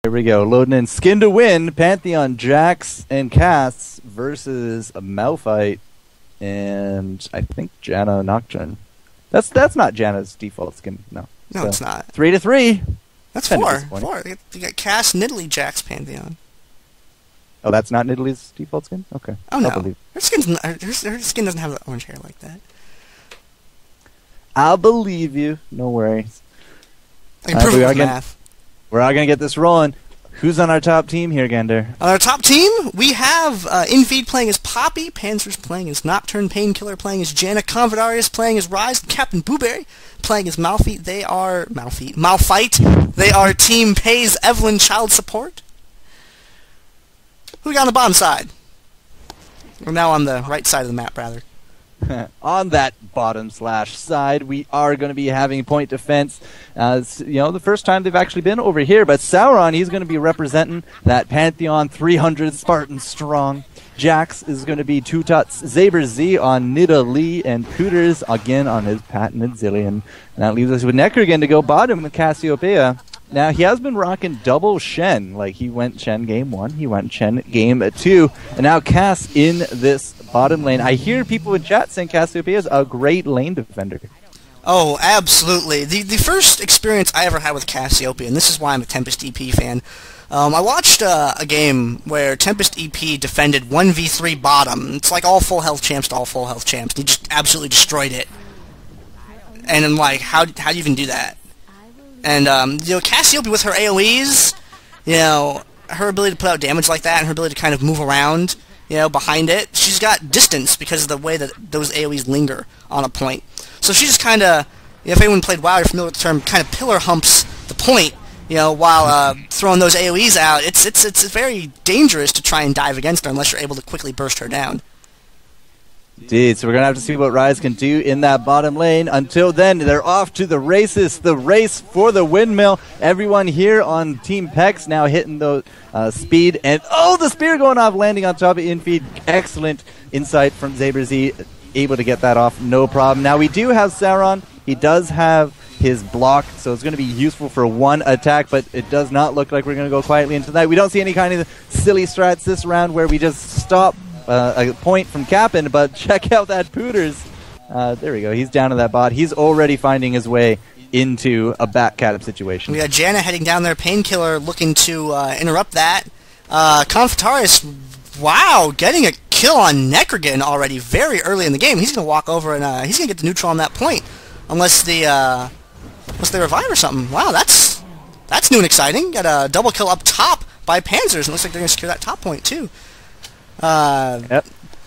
Here we go, loading in Skin to Win, Pantheon, Jax, and Cass versus a Malphite, and I think Janna, Nocturne. That's not Janna's default skin, no. No, so, it's not. 3-3. That's four. You got Cass, Nidalee, Jax, Pantheon. Oh, that's not Nidalee's default skin? Okay. Oh, no. Her skin doesn't have the orange hair like that. I'll believe you. No worries. Improve with math. We're all going to get this rolling. Who's on our top team here, Gandair? On our top team, we have inFe playing as Poppy, Panzersz playing as Nocturne, Painkillar playing as Janna, konfertarius playing as Ryze, CaptnBuwberry playing as Malphite. They are Malphite. They are Team Pays Evelynn Child Support. Who we got on the bottom side? We're now on the right side of the map, rather. On that bottom/side, we are going to be having point defense. The first time they've actually been over here, but Sauron, he's going to be representing that Pantheon 300 Spartan strong. Jax is going to be Tootulz ZaberZ on Nidalee, and POOTERS again on his patented Zilean. And that leaves us with Nekrogen to go bottom with Cassiopeia. Now, he has been rocking double Shen. Like, he went Shen game 1, he went Shen game 2, and now Cass in this bottom lane. I hear people in chat saying Cassiopeia is a great lane defender. Oh, absolutely. The first experience I ever had with Cassiopeia, and this is why I'm a Tempest EP fan, I watched a game where Tempest EP defended 1v3 bottom. It's like all full health champs to all full health champs. He just absolutely destroyed it. And I'm like, how do you even do that? And, Cassiopeia with her AoEs, her ability to put out damage like that and her ability to kind of move around, behind it, she's got distance because of the way that those AoEs linger on a point. So she just kind of, if anyone played WoW, you're familiar with the term, kind of pillar humps the point, while throwing those AoEs out. It's very dangerous to try and dive against her unless you're able to quickly burst her down. Indeed, so we're going to have to see what Ryze can do in that bottom lane. Until then, they're off to the races, the race for the windmill. Everyone here on Team PECS now hitting the speed. And, the spear going off, landing on top of inFe. Excellent insight from ZaberZ, able to get that off, no problem. Now, we do have Sauron. He does have his block, so it's going to be useful for one attack, but it does not look like we're going to go quietly into the night. We don't see any kind of silly strats this round where we just stop a point from Cap'n, but check out that POOTERS. There we go. He's down to that bot. He's already finding his way into a back-cat situation. We got Janna heading down there. Painkillar looking to interrupt that. Konfertarius, wow, getting a kill on Nekrogen already very early in the game. He's going to walk over and he's going to get the neutral on that point. Unless they revive or something. Wow, that's new and exciting. Got a double kill up top by Panzersz. It looks like they're going to secure that top point, too. Yep.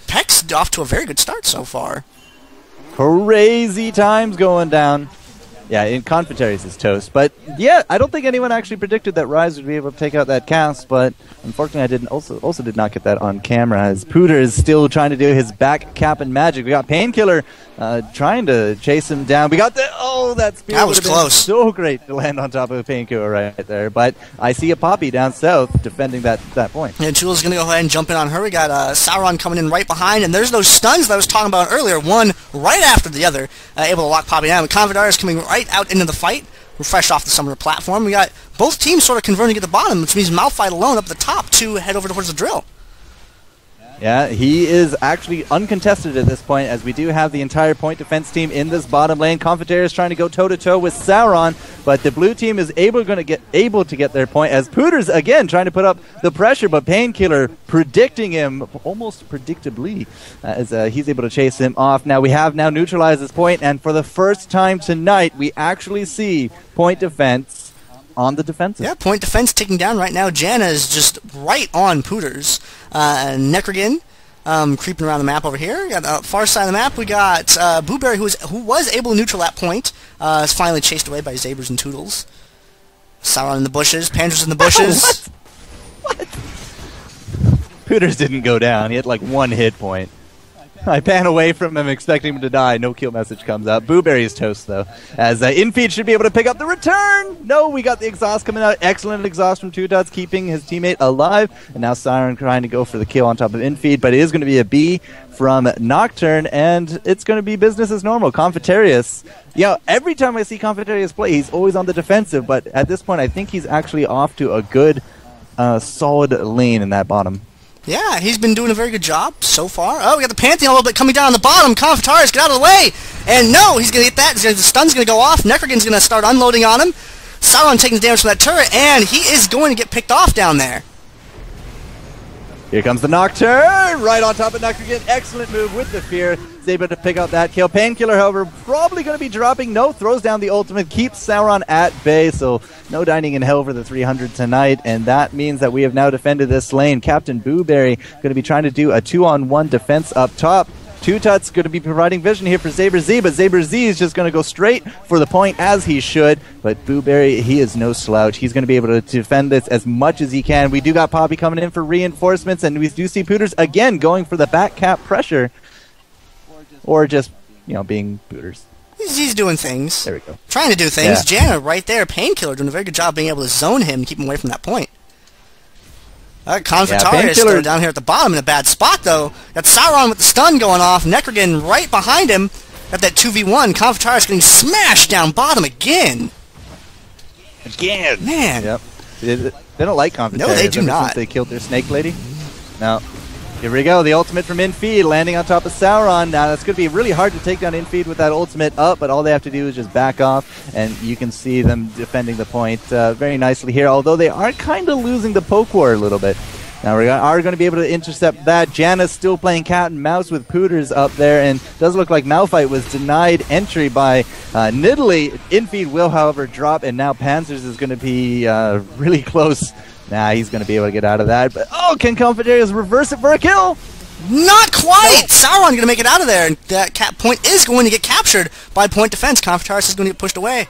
PECS off to a very good start so far. Crazy times going down. Yeah, in konfertarius is toast. But yeah, I don't think anyone actually predicted that Ryze would be able to take out that cast, but unfortunately I didn't also did not get that on camera, as POOTERS is still trying to do his back cap and magic. We got Painkillar trying to chase him down. We got that spear. That was close. So great to land on top of Painkillar right there. But I see a Poppy down south defending that point. And Tootulz is going to go ahead and jump in on her. We got Sauron coming in right behind, and there's those stuns that I was talking about earlier, one right after the other, able to lock Poppy down. And konfertarius coming right out into the fight. We're fresh off the summoner platform. We got both teams sort of converging at the bottom, which means Malphite alone up at the top to head over towards the drill. Yeah, he is actually uncontested at this point, as we do have the entire point defense team in this bottom lane. konfertarius trying to go toe-to-toe with Sauron, but the blue team is able to get their point, as POOTERS again trying to put up the pressure, but Painkillar predicting him almost predictably, as he's able to chase him off. Now we have neutralized this point, and for the first time tonight, we actually see point defense on the defensive. Yeah, point defense taking down right now. Janna is just right on POOTERS. Nekrogen creeping around the map over here. Got the far side of the map. We got Buwberry, who was able to neutral that point. Is finally chased away by ZaberZ and Tootulz. Sauron in the bushes. Panzersz in the bushes. What? POOTERS didn't go down. He had like one hit point. I pan away from him, expecting him to die. No kill message comes up. Blueberry is toast, though, as inFe should be able to pick up the return. No, we got the exhaust coming out. Excellent exhaust from Tootulz, keeping his teammate alive. And now Sauron trying to go for the kill on top of inFe, but it is going to be a B from Nocturne, and it's going to be business as normal. konfertarius, every time I see konfertarius play, he's always on the defensive, but at this point, I think he's actually off to a good, solid lane in that bottom. Yeah, he's been doing a very good job so far. Oh, we got the Pantheon a little bit coming down the bottom. konfertarius, get out of the way! And no, he's going to get that. The stun's going to go off. Nekrogen's going to start unloading on him. Sauron taking the damage from that turret, and he is going to get picked off down there. Here comes the Nocturne, right on top of Nekrogen. Excellent move with the fear. Is able to pick up that kill. Painkillar, however, probably going to be dropping. No, throws down the ultimate, keeps Sauron at bay, so no dining in hell for the 300 tonight, and that means that we have now defended this lane. CaptnBuwberry going to be trying to do a 2-on-1 defense up top. Tootulz going to be providing vision here for ZaberZ, but ZaberZ is just going to go straight for the point as he should. But Blueberry, he is no slouch. He's going to be able to defend this as much as he can. We do got Poppy coming in for reinforcements, and we do see POOTERS again going for the back cap pressure. Or just, being POOTERS. He's doing things. There we go. Trying to do things. Yeah. Janna right there, Painkillar, doing a very good job being able to zone him and keep him away from that point. konfertarius down here at the bottom in a bad spot, though. Got Sauron with the stun going off. Nekrogen right behind him. Got that 2v1. konfertarius getting smashed down bottom again. Again. Man. Yep. They don't like konfertarius. No, they do not. Since they killed their snake lady. No. Here we go. The ultimate from inFe landing on top of Sauron. Now, that's going to be really hard to take down inFe with that ultimate up, but all they have to do is just back off, and you can see them defending the point very nicely here, although they are kind of losing the poke war a little bit. Now, we are going to be able to intercept that. Janna's still playing cat and mouse with POOTERS up there, and does look like Malphite was denied entry by Nidalee. inFe will, however, drop, and now Panzersz is going to be really close. Nah, he's going to be able to get out of that. But, can konfertarius reverse it for a kill? Not quite! Nope. Sauron going to make it out of there, and that point is going to get captured by point defense. konfertarius is going to get pushed away.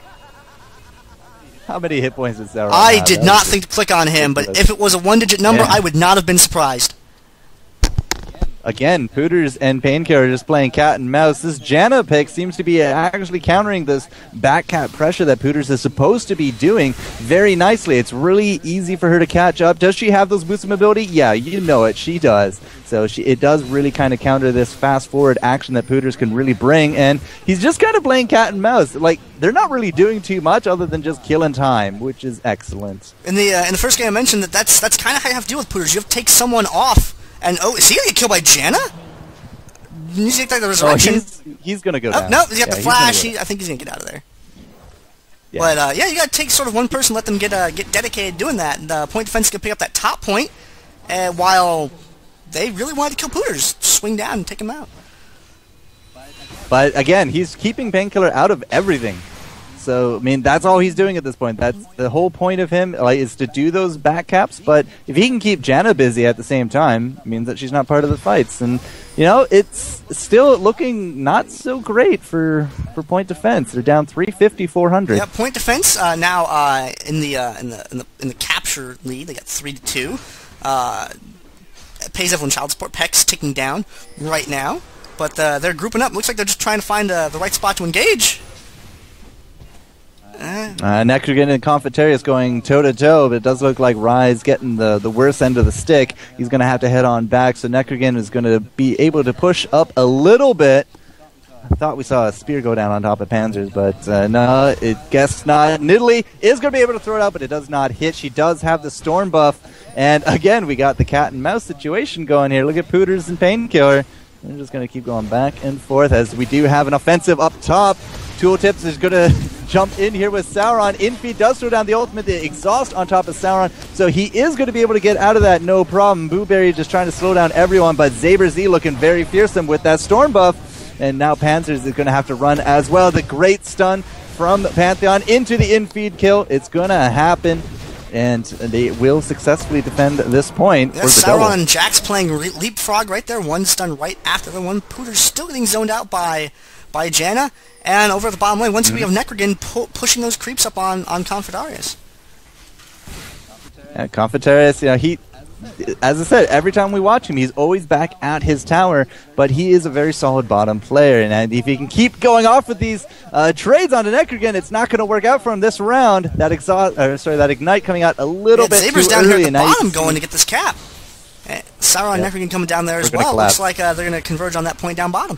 How many hit points did Sauron I did not think to click on him, but if it was a one-digit number, I would not have been surprised. Again, POOTERS and Painkillar are just playing cat and mouse. This Janna pick seems to be actually countering this back cap pressure that POOTERS is supposed to be doing very nicely. It's really easy for her to catch up. Does she have those boosts of mobility? Yeah, you know it. She does. So it does really kind of counter this fast-forward action that POOTERS can really bring. And he's just kind of playing cat and mouse. Like, they're not really doing too much other than just killing time, which is excellent. In the first game I mentioned that's kind of how you have to deal with POOTERS. You have to take someone off. And, is he going to get killed by Janna? You think like the resurrection? He's going to go down. No, he's got the flash. I think he's going to get out of there. Yeah. But, you got to take sort of one person, let them get dedicated doing that. And point defense can pick up that top point, while they really wanted to kill POOTERS. Swing down and take him out. But, again, he's keeping Painkillar out of everything. So, I mean, that's all he's doing at this point. That's the whole point of him, is to do those back caps. But if he can keep Janna busy at the same time, it means that she's not part of the fights. And, it's still looking not so great for point defense. They're down 350, 400. Yeah, point defense now in the capture lead. They got 3-2. Pays Evelynn child support. PECS ticking down right now, but they're grouping up. Looks like they're just trying to find the right spot to engage. Nekrogen and konfertarius going toe-to-toe, but it does look like Ryze getting the worst end of the stick. He's going to have to head on back, so Nekrogen is going to be able to push up a little bit. I thought we saw a spear go down on top of Panzersz, but no, guess not. Nidalee is going to be able to throw it out, but it does not hit. She does have the storm buff, and again, we got the cat and mouse situation going here. Look at POOTERS and Painkillar. We're just going to keep going back and forth as we do have an offensive up top. Tootulz is going to jump in here with Sauron. inFe does throw down the ultimate, the exhaust on top of Sauron, so he is going to be able to get out of that, no problem. Blueberry just trying to slow down everyone, but ZaberZ looking very fearsome with that storm buff, and now Panzersz is going to have to run as well. The great stun from Pantheon into the inFeed kill. It's going to happen, and they will successfully defend this point. Yeah, Sauron and Jax playing leapfrog right there, one stun right after the one. POOTERS still getting zoned out by Janna. And over at the bottom lane, once we have Nekrogen pushing those creeps up on konfertarius. Yeah, konfertarius, as I said, every time we watch him, he's always back at his tower, but he is a very solid bottom player, and if he can keep going off with these trades onto Nekrogen, it's not going to work out for him this round. That that Ignite coming out a little bit ZaberZ too down early. here at the bottom going to get this cap. Sauron and Nekrogen coming down there as well. Looks like they're going to converge on that point down bottom.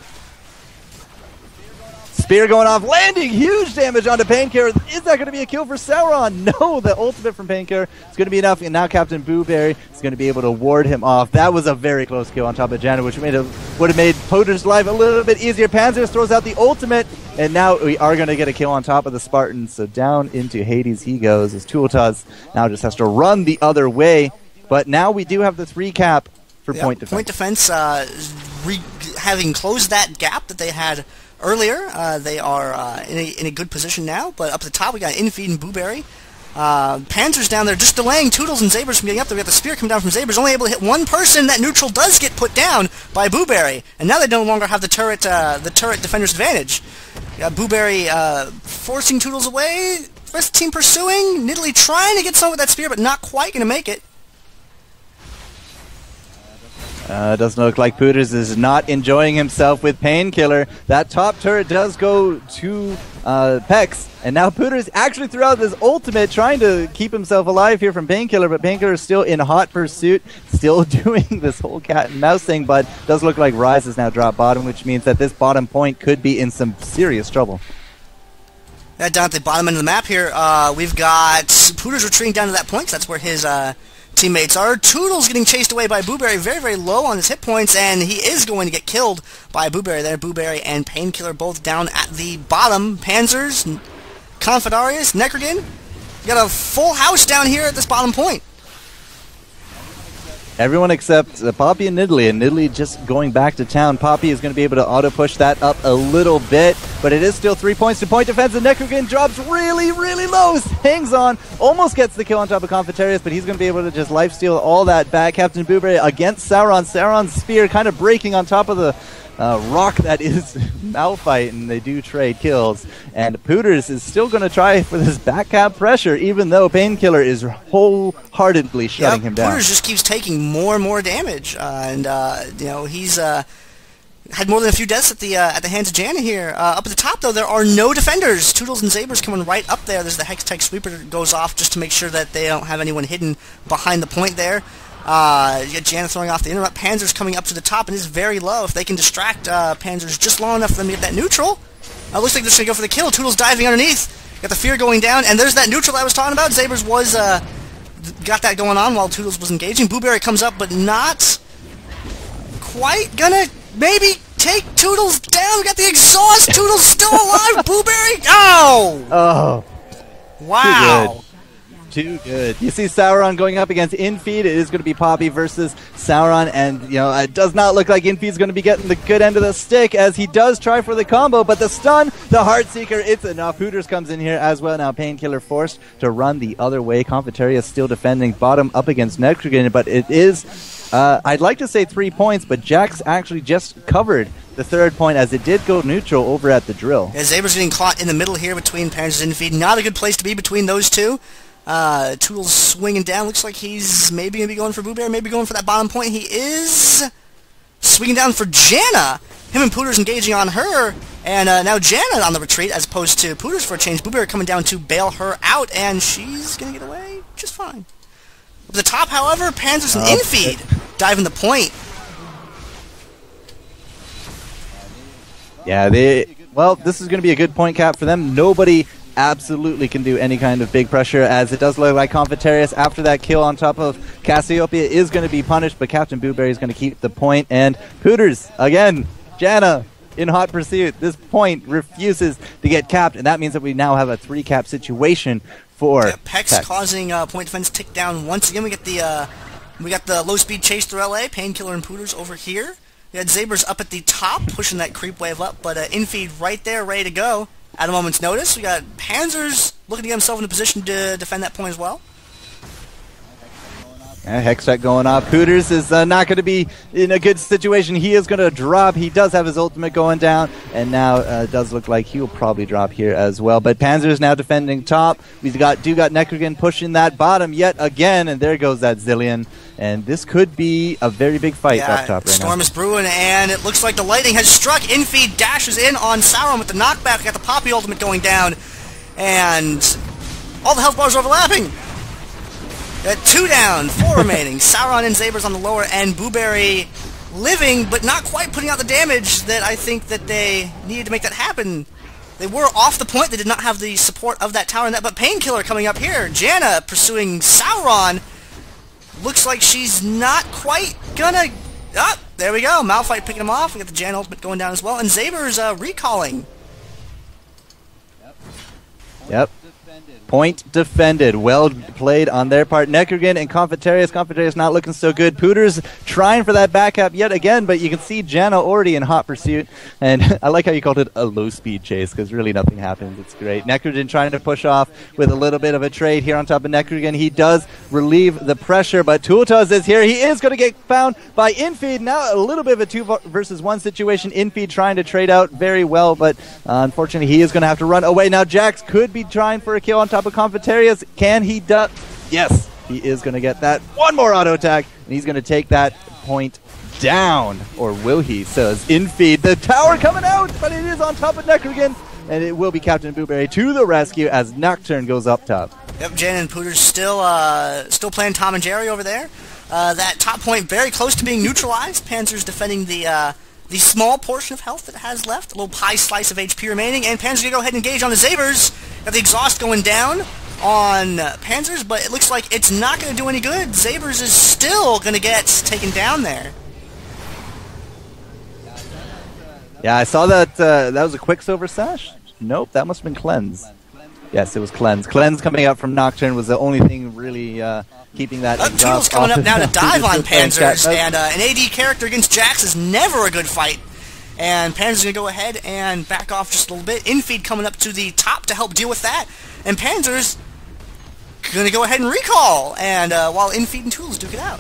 Spear going off, landing huge damage onto Painkillar. Is that going to be a kill for Sauron? No, the ultimate from Painkillar is going to be enough, and now CaptnBuwberry is going to be able to ward him off. That was a very close kill on top of Janna, which would have made POOTERS' life a little bit easier. Panzersz throws out the ultimate, and now we are going to get a kill on top of the Spartans. So down into Hades he goes, as Tootulz now just has to run the other way. But now we do have the 3 cap for point defense. Point defense, having closed that gap that they had earlier, they are in a good position now. But up at the top, we got inFe and Buwberry. Panzersz down there just delaying Tootulz and ZaberZ from getting up there. We got the spear coming down from ZaberZ, only able to hit one person. That neutral does get put down by Buwberry, and now they no longer have the turret defender's advantage. Buwberry forcing Tootulz away. Rest team pursuing. Nidalee trying to get some with that spear, but not quite going to make it. Doesn't look like POOTERS is not enjoying himself with Painkillar. That top turret does go to PECS, and now POOTERS actually threw out this ultimate trying to keep himself alive here from Painkillar, but Painkillar is still in hot pursuit, still doing this whole cat and mouse thing, but does look like Ryze has now dropped bottom, which means that this bottom point could be in some serious trouble. Down at the bottom end of the map here, we've got POOTERS retreating down to that point, 'cause that's where his teammates are. Tootulz getting chased away by Buwberry, very, very low on his hit points, and he is going to get killed by Buwberry there. Buwberry and Painkillar both down at the bottom. Panzersz, konfertarius, Nekrogen. You got a full house down here at this bottom point. Everyone except Poppy and Nidalee just going back to town. Poppy is going to be able to auto-push that up a little bit, but it is still 3 points to point defense, and Nekrogen drops really, really low, hangs on, almost gets the kill on top of konfertarius, but he's going to be able to just lifesteal all that back. CaptnBuwberry against Sauron. Sauron's spear kind of breaking on top of the rock that is Malphite, and they do trade kills. And POOTERS is still going to try for this back cap pressure, even though Painkillar is wholeheartedly shutting him down. POOTERS just keeps taking more and more damage, you know, he's had more than a few deaths at the hands of Janna here. Up at the top, though, there are no defenders. Tootulz and ZaberZ coming right up there. There's the Hex-Tech Sweeper that goes off just to make sure that they don't have anyone hidden behind the point there. You got Janna throwing off the interrupt. Panzersz coming up to the top and is very low. If they can distract Panzersz just long enough for them to get that neutral, looks like they're just going to go for the kill. Tootulz diving underneath. Got the fear going down, and there's that neutral I was talking about. ZaberZ was got that going on while Tootulz was engaging. Buwberry comes up, but not quite gonna maybe take Tootulz down. We got the exhaust. Tootulz still alive. Buwberry. Oh! Wow! Too good. You see Sauron going up against inFe. It is going to be Poppy versus Sauron, and you know it does not look like inFe is going to be getting the good end of the stick as he does try for the combo, but the stun, the Heartseeker, it's enough. POOTERS comes in here as well. Now Painkillar forced to run the other way. konfertarius still defending bottom up against Nekrogen, but it is, I'd like to say 3 points, but Jax actually just covered the 3rd point as it did go neutral over at the drill. Yeah, ZaberZ getting caught in the middle here between Panzersz and inFe. Not a good place to be between those two. Tootulz swinging down. Looks like he's maybe going to be going for Buwberry, maybe going for that bottom point. He is swinging down for Janna. Him and POOTERS engaging on her, and now Janna on the retreat as opposed to POOTERS for a change. Buwberry coming down to bail her out, and she's going to get away just fine. Up the top, however, Panzersz and inFe diving the point. Yeah, this is going to be a good point cap for them. Nobody absolutely can do any kind of big pressure, as it does look like konfertarius after that kill on top of Cassiopeia is going to be punished, but CaptnBuwberry is going to keep the point, and POOTERS, again, Janna in hot pursuit. This point refuses to get capped, and that means that we now have a 3-cap situation for PECS causing point defense tick down once again. We got the low-speed chase through LA, Painkillar and POOTERS over here. We had ZaberZ up at the top, pushing that creep wave up, but inFe right there, ready to go. At a moment's notice, we got Panzersz looking to get himself in a position to defend that point as well. Hextech going off. POOTERS is not going to be in a good situation. He is going to drop. He does have his ultimate going down, and now it does look like he will probably drop here as well. But Panzersz now defending top. We've got Nekrogen pushing that bottom yet again, and there goes that Zilean. And this could be a very big fight up top right now. Storm is brewing, and it looks like the lightning has struck. inFe dashes in on Sauron with the knockback. We got the Poppy ultimate going down, and all the health bars are overlapping. Got 2 down, 4 remaining. Sauron and ZaberZ on the lower end. Blueberry living, but not quite putting out the damage that I think that they needed to make that happen. They were off the point. They did not have the support of that tower and that. But Painkillar coming up here. Janna pursuing Sauron. Looks like she's not quite gonna... Ah, there we go. Malphite picking him off. We got the Janna ultimate going down as well. And ZaberZ recalling. Yep. Point defended. Well played on their part. Nekrogen and konfertarius. konfertarius not looking so good. POOTERS trying for that backup yet again, but you can see Janna already in hot pursuit. And I like how you called it a low-speed chase, because really nothing happens. It's great. Nekrogen trying to push off with a little bit of a trade here on top of Nekrogen. He does relieve the pressure, but Tootulz is here. He is going to get found by inFe. Now a little bit of a 2 versus 1 situation. inFe trying to trade out very well, but unfortunately he is going to have to run away. Now Jax could be trying for a kill on top of konfertarius. Can he duck? Yes, he is going to get that. One more auto attack, and he's going to take that point down. Or will he? Says inFe. The tower coming out, but it is on top of Nekrogen, and it will be CaptnBuwberry to the rescue as Nocturne goes up top. Yep, Janna and POOTERS still playing Tom and Jerry over there. That top point very close to being neutralized. Panzersz defending the small portion of health that it has left. A little pie slice of HP remaining, and Panzersz going to go ahead and engage on the ZaberZ. Got the exhaust going down on Panzersz, but it looks like it's not going to do any good. ZaberZ is still going to get taken down there. Yeah, I saw that that was a Quicksilver Sash. Nope, that must have been Cleanse. Yes, it was Cleanse. Cleanse coming out from Nocturne was the only thing really keeping that exhaust Tootulz coming up now to dive on Panzersz, and an AD character against Jax is never a good fight. And Panzersz going to go ahead and back off just a little bit. inFe coming up to the top to help deal with that. And Panzersz going to go ahead and recall. And while inFe and Tootulz duke it out.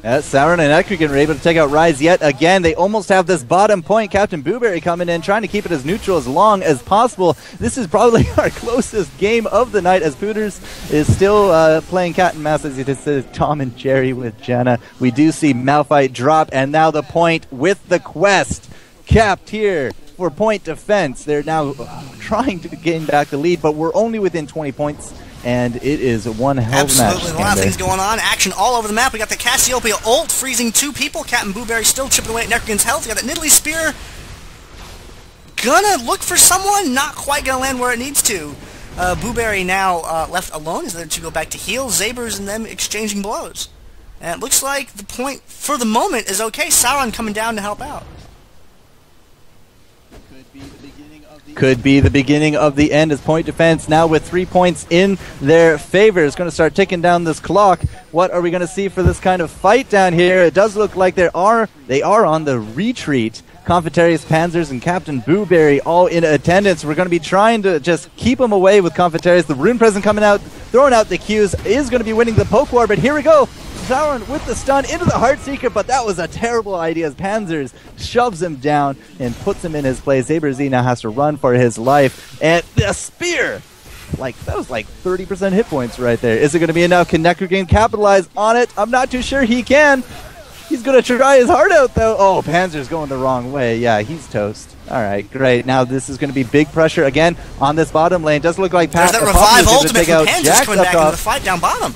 Sauron and Nekrogen are able to take out Ryze yet again. They almost have this bottom point. CaptnBuwberry coming in, trying to keep it as neutral as long as possible. This is probably our closest game of the night, as POOTERS is still playing cat and mouse, as it says Tom and Jerry with Janna. We do see Malphite drop, and now the point with the quest. Capped here for point defense. They're now trying to gain back the lead, but we're only within 20 points. And it is one hell of a match. Absolutely, a lot of things going on. Action all over the map. We got the Cassiopeia ult freezing 2 people. CaptnBuwberry still chipping away at Nekrogen's health. We got the Nidalee spear. Gonna look for someone. Not quite gonna land where it needs to. Buwberry now left alone as they're to go back to heal. ZaberZ and them exchanging blows. And it looks like the point for the moment is okay. Sauron coming down to help out. Could be the beginning of the end, as point defense now with 3 points in their favor is going to start ticking down this clock. What are we going to see for this kind of fight down here? It does look like they are on the retreat. konfertarius, Panzersz, and CaptnBuwberry all in attendance. We're going to be trying to just keep them away with konfertarius. The Rune Present coming out, throwing out the Qs, is going to be winning the poke war, but here we go. Sauron with the stun into the Heartseeker, but that was a terrible idea as Panzersz shoves him down and puts him in his place. ZaberZ now has to run for his life, and the spear! That was like 30% hit points right there. Is it going to be enough? Can Nekrogen capitalize on it? I'm not too sure he can. He's going to try his heart out, though. Oh, Panzersz going the wrong way. Yeah, he's toast. All right, great. Now this is going to be big pressure again on this bottom lane. Does look like There's that Revive ultimate from Panzersz coming back into the fight down bottom.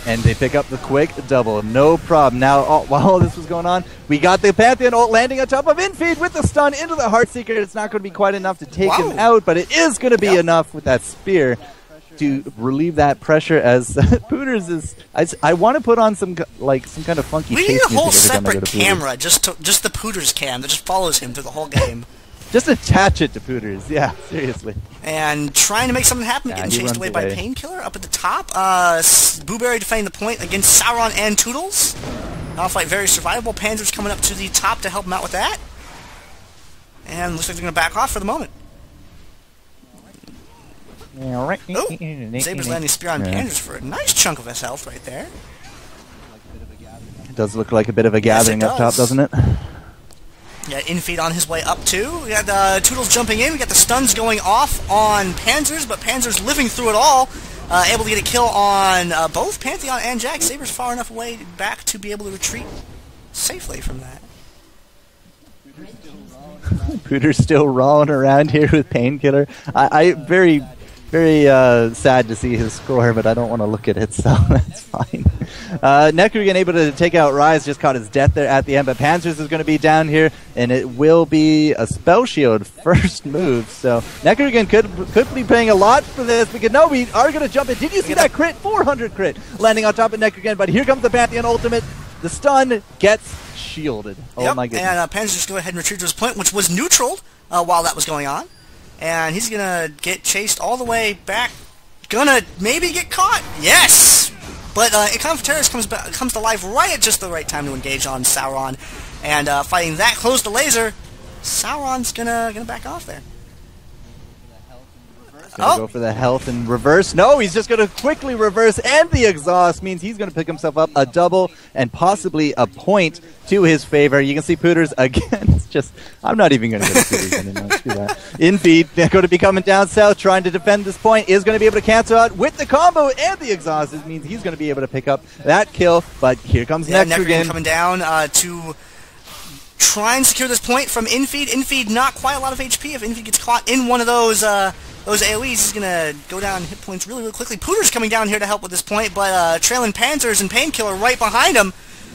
And they pick up the quick double. No problem. Now, while all this was going on, we got the Pantheon ult landing on top of inFe with the stun into the Heartseeker. It's not going to be quite enough to take him out, but it is going to be enough with that spear to relieve that pressure, as POOTERS is... I want to put on some kind of funky chase music. We need a whole separate camera, just the POOTERS cam that just follows him through the whole game. Just attach it to POOTERS, yeah, seriously. And trying to make something happen, getting chased away by Painkillar up at the top. Buwberry defending the point against Sauron and Tootulz. Malphite very survivable. Panzersz coming up to the top to help him out with that. And looks like they're going to back off for the moment. Oh, ZaberZ landing spear on Panzersz for a nice chunk of his health right there. It does look like a bit of a gathering up top, doesn't it? Yeah, inFe on his way up too. We got Tootulz jumping in. We got the stuns going off on Panzersz, but Panzersz living through it all. Able to get a kill on both Pantheon and Jax. ZaberZ far enough away back to be able to retreat safely from that. POOTERS still rolling around here with Painkillar. I very sad to see his score, but I don't want to look at it, so that's fine. Nekrogen able to take out Ryze, just caught his death there at the end, but Panzersz is going to be down here, and it will be a spell shield first move, so Nekrogen could be paying a lot for this. We are going to jump in. Did you see that crit? 400 crit landing on top of Nekrogen, but here comes the Pantheon ultimate. The stun gets shielded. Oh my goodness. And Panzersz go ahead and retreat to his point, which was neutral while that was going on. And he's going to get chased all the way back. Gonna maybe get caught. Yes! But konfertarius comes to life right at just the right time to engage on Sauron. And fighting that close to laser, Sauron's gonna back off there. Gonna go for the health and reverse. No, he's just gonna quickly reverse, and the exhaust means he's gonna pick himself up a double and possibly a point to his favor. You can see POOTERS again. It's just, I'm not even gonna go to POOTERS anymore. Screw that. inFe, they're going to be coming down south, trying to defend this point. Is going to be able to cancel out with the combo and the exhaust. It means he's going to be able to pick up that kill. But here comes Nekrogen coming down to try and secure this point from inFe. inFe not quite a lot of HP. If inFe gets caught in one of those AoEs, he's going to go down hit points really quickly. POOTERS coming down here to help with this point, but trailing Panzersz and Painkillar right behind him.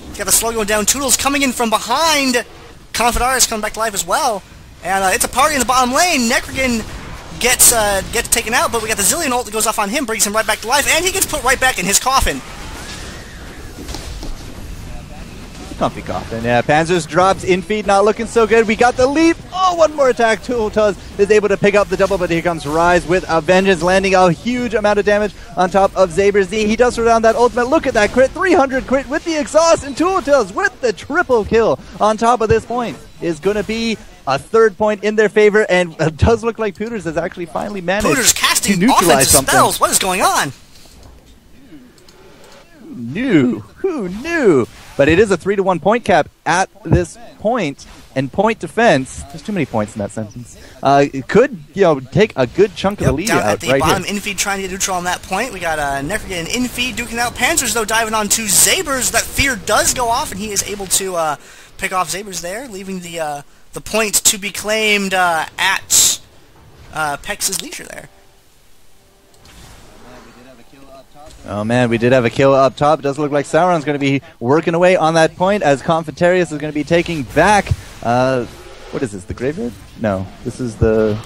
He's got the slow going down. Tootulz coming in from behind. konfertarius coming back to life as well. And it's a party in the bottom lane. Nekrogen gets taken out, but we got the Zilean ult that goes off on him, brings him right back to life, and he gets put right back in his coffin. Comfy coffin. Yeah, Panzersz drops, inFe not looking so good. We got the leap. Oh, one more attack. Tootulz is able to pick up the double, but here comes Ryze with a vengeance, landing a huge amount of damage on top of ZaberZ. He does throw down that ultimate. Look at that crit. 300 crit with the exhaust, and Tootulz with the triple kill on top of this point is going to be a third point in their favor, and it does look like POOTERS has actually finally managed POOTERS casting to neutralize offensive spells. What is going on? Who knew? But it is a 3-to-1 point cap at this point, and point defense. There's too many points in that sentence. It could, take a good chunk of the lead down out at the right bottom. here. inFe trying to get neutral on that point. We got Nekrogen and inFe duking out. Panzersz though diving on to ZaberZ. That fear does go off, and he is able to pick off ZaberZ there, leaving the point to be claimed at PECS' leisure there. Oh man, we did have a kill up top. It does look like Sauron's going to be working away on that point as konfertarius is going to be taking back. What is this, the graveyard? No, this is the...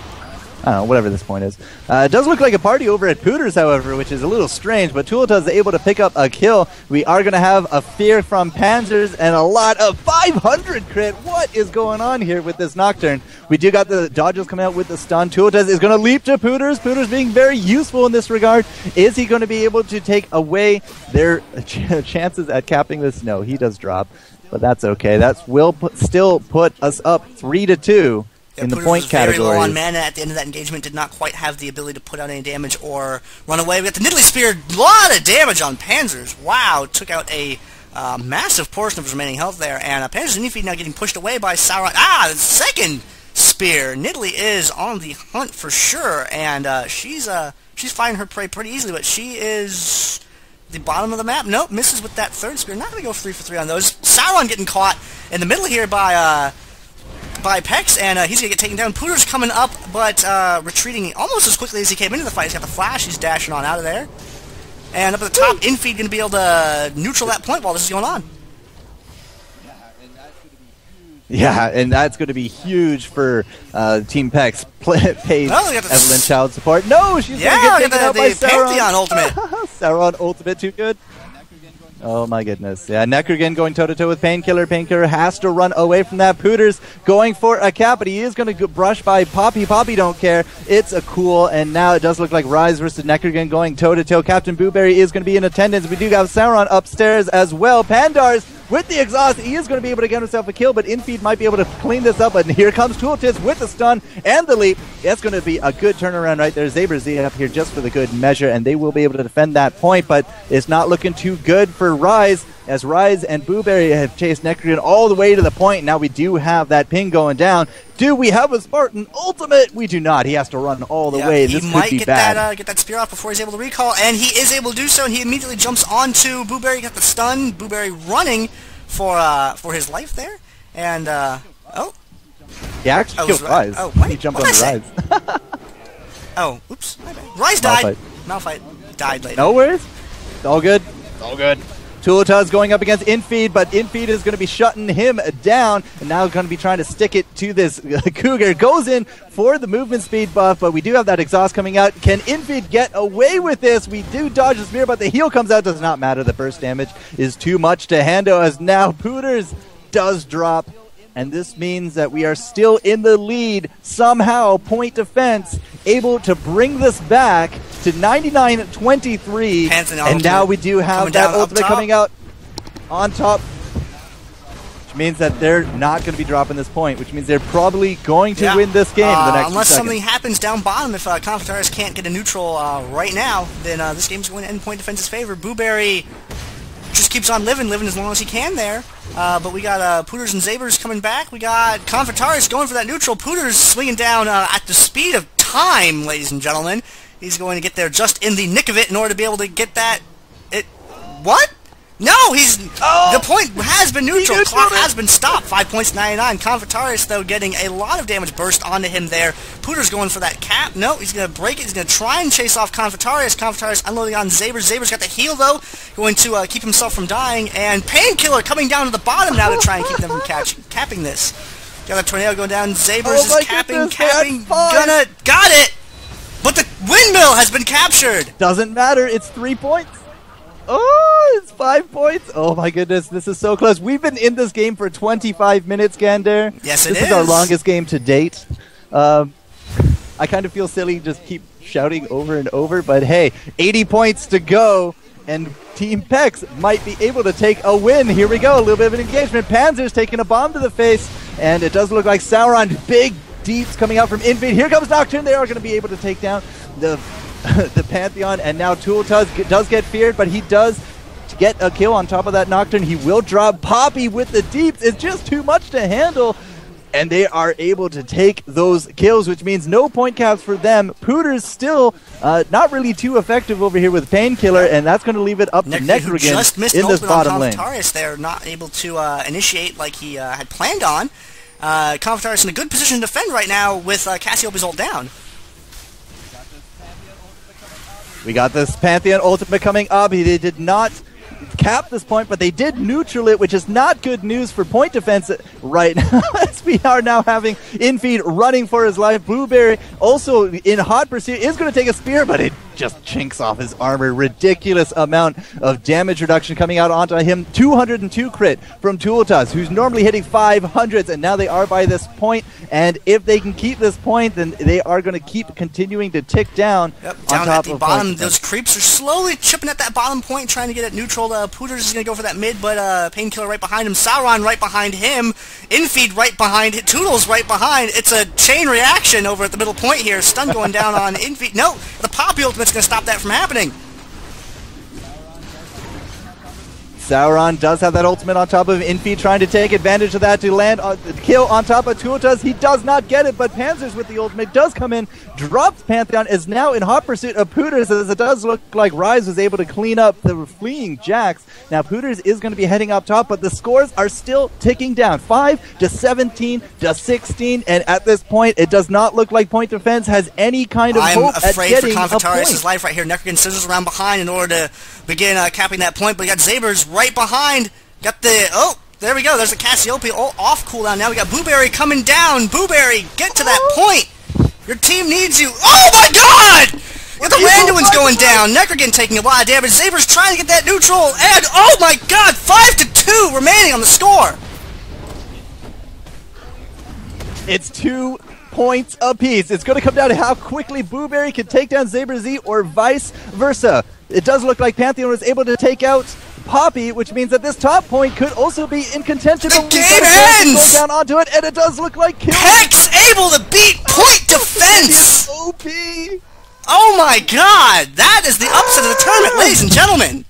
I don't know, whatever this point is. It does look like a party over at POOTERS, however, which is a little strange, but Tootulz is able to pick up a kill. We are going to have a fear from Panzersz and a lot of 500 crit. What is going on here with this Nocturne? We do got the dodges coming out with the stun. Tootulz is going to leap to POOTERS. POOTERS being very useful in this regard. Is he going to be able to take away their chances at capping this? No, he does drop, but that's okay. That will still put us up 3-2. In the point category. Very low on mana at the end of that engagement, did not quite have the ability to put out any damage or run away. We got the Nidalee Spear, a lot of damage on Panzersz. Wow, took out a massive portion of his remaining health there. And Panzersz and inFe now getting pushed away by Sauron. The second spear. Nidalee is on the hunt for sure, and she's finding her prey pretty easily, but she is the bottom of the map. Nope, misses with that third spear. Not going to go 3 for 3 on those. Sauron getting caught in the middle here by PECS, and he's going to get taken down. POOTERS coming up, but retreating almost as quickly as he came into the fight. He's got the flash. He's dashing on out of there. And up at the top, inFe going to be able to neutral that point while this is going on. Yeah, and that's going to be huge for Team PECS. Pays Evelynn child support. No, she's going to get taken out by Sauron. Pantheon ultimate. Sauron ultimate too good. Oh my goodness. Yeah, Nekrogen going toe-to-toe with Painkillar. Painkillar has to run away from that. POOTERS going for a cap, but he is going to brush by Poppy. Poppy don't care. It's a cool, and now it does look like Ryze versus Nekrogen going toe-to-toe. CaptnBuwberry is going to be in attendance. We do have Sauron upstairs as well. Panzersz with the exhaust. He is going to be able to get himself a kill, but inFe might be able to clean this up. And here comes Tootulz with the stun and the leap. That's going to be a good turnaround right there. ZaberZ up here just for the good measure, and they will be able to defend that point, but it's not looking too good for Ryze, as Ryze and Blueberry have chased Nekrogen all the way to the point. Now we do have that ping going down. Do we have a Spartan ultimate? We do not. He has to run all the way. This could be bad. Get that spear off before he's able to recall, and he is able to do so, and he immediately jumps onto Blueberry, got the stun. Blueberry running for his life there, and oh. He actually killed Ryze. Oh, what? He jumped on Ryze. Oh, oops. Ryze died. Malphite died later. No worries. It's all good. It's all good. Tootulz going up against inFe, but inFe is going to be shutting him down, and now going to be trying to stick it to this Cougar. Goes in for the movement speed buff, but we do have that exhaust coming out. Can inFe get away with this? We do dodge the spear, but the heal comes out. Does not matter. The burst damage is too much to handle, as now POOTERS does drop. And this means that we are still in the lead. Somehow, Point Defense able to bring this back to 99-23. And now we do have that ultimate coming out on top. Which means that they're not going to be dropping this point, which means they're probably going to win this game in the next unless 2 seconds. Something happens down bottom. If konfertarius can't get a neutral right now, then this game's going to end Point Defense's favor. Blueberry just keeps on living as long as he can there. But we got POOTERS and ZaberZ coming back. We got konfertarius going for that neutral. POOTERS swinging down at the speed of time, ladies and gentlemen. He's going to get there just in the nick of it in order to be able to get that. What? No, the point has been neutral. Clock has been stopped. 5 points, 99. konfertarius, though, getting a lot of damage burst onto him there. POOTERS going for that cap. No, he's going to break it. He's going to try and chase off konfertarius. konfertarius unloading on ZaberZ. ZaberZ got the heal, though, going to keep himself from dying. And Painkillar coming down to the bottom now to try and keep them from capping this. Got a tornado going down. ZaberZ is capping. Got it! But the windmill has been captured! Doesn't matter. It's 3 points. Oh, it's 5 points. Oh my goodness, this is so close. We've been in this game for 25 minutes, Gandair. Yes, it is. This is our longest game to date. I kind of feel silly just keep shouting over and over, but hey, 80 points to go, and Team PECS might be able to take a win. Here we go, a little bit of an engagement. Panzersz taking a bomb to the face, and it does look like Sauron, big deeps coming out from inFe. Here comes Nocturne. They are going to be able to take down the Pantheon, and now Tootulz does get feared, but he does get a kill on top of that Nocturne. He will drop Poppy with the deeps. It's just too much to handle, and they are able to take those kills, which means no point caps for them. POOTERS still not really too effective over here with Painkillar, and that's going to leave it up to Nekrogen in this bottom lane. They're not able to initiate like he had planned on. konfertarius in a good position to defend right now with Cassiopeia's ult down. We got this Pantheon ultimate coming up. They did not cap this point, but they did neutral it, which is not good news for Point Defense right now, as we are now having inFe running for his life. Blueberry also in hot pursuit is going to take a spear, but it just chinks off his armor. Ridiculous amount of damage reduction coming out onto him. 202 crit from Tootulz, who's normally hitting 500s, and now they are by this point, and if they can keep this point, then they are going to keep continuing to tick down. Down at the bottom, those creeps are slowly chipping at that bottom point, trying to get it neutral. POOTERS is going to go for that mid, but Painkillar right behind him, Sauron right behind him, inFe right behind it, Tootulz right behind. It's a chain reaction over at the middle point here. Stun going down on inFe. No, the Poppy ultimate's going to stop that from happening. Sauron does have that ultimate on top of inFe, trying to take advantage of that to land a kill on top of Tootulz. He does not get it, but Panzersz with the ultimate does come in, drops Pantheon, is now in hot pursuit of POOTERS, as it does look like Ryze was able to clean up the fleeing Jax. Now POOTERS is going to be heading up top, but the scores are still ticking down. 5 to 17 to 16, and at this point, it does not look like Point Defense has any kind of hope at getting a point. I'm afraid for konfertarius' life right here. Nekrogen scissors around behind in order to begin capping that point, but we got ZaberZ right behind. Got the... Oh, there we go. There's a Cassiopeia off cooldown. Now we got Blueberry coming down. Blueberry, get to that point. Your team needs you. Oh my god! With the Randuin's going down. Nekrogen taking a lot of damage. ZaberZ trying to get that neutral. And, oh my god, 5-2 remaining on the score. It's 2 points apiece. It's going to come down to how quickly Blueberry can take down ZaberZ or vice versa. It does look like Pantheon was able to take out Poppy, which means that this top point could also be in contention. The game ends! Down onto it, and it does look like kill. PECS able to beat point defense! OP! Oh my god! That is the upset of the tournament, ladies and gentlemen!